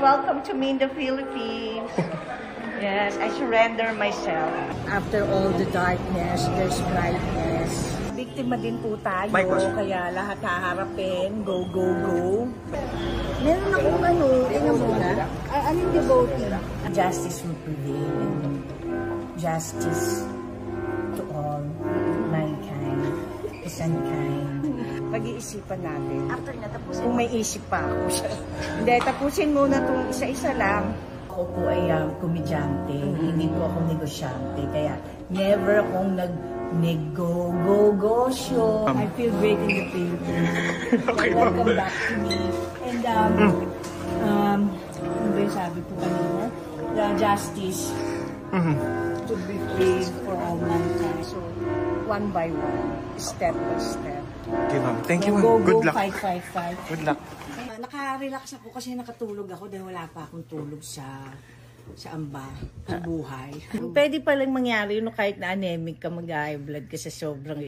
welcome to me in the Philippines. Yes, I surrender myself. After all the darkness, there's brightness. Biktima din po tayo, kaya lahat haharapin. Go, go, go. Meron akong tingnan mo na. Anong devotee? Justice will prevail. Justice to all mankind, is unkind. Pag-iisipan natin. After na tapusin. Kung may isip pa ako siya. Hindi, tapusin muna itong isa-isa lang. Ako po ay komedyante, hindi po ako negosyante. Kaya never akong nag-negosyo. I feel great in the Philippines. Okay, welcome back to me. And ano ba yung sabi ko kanina? The justice to be free for all mankind. So, one by one, step by step. Okay, ma'am. Thank you, ma'am. Good luck. Fight, fight, fight. Good luck. Naka-relax ako kasi nakatulog ako dahil wala pa akong tulog sa amba, sa buhay. Pwede palang mangyari yun kahit na anemic ka, mag-high blood ka sa sobrang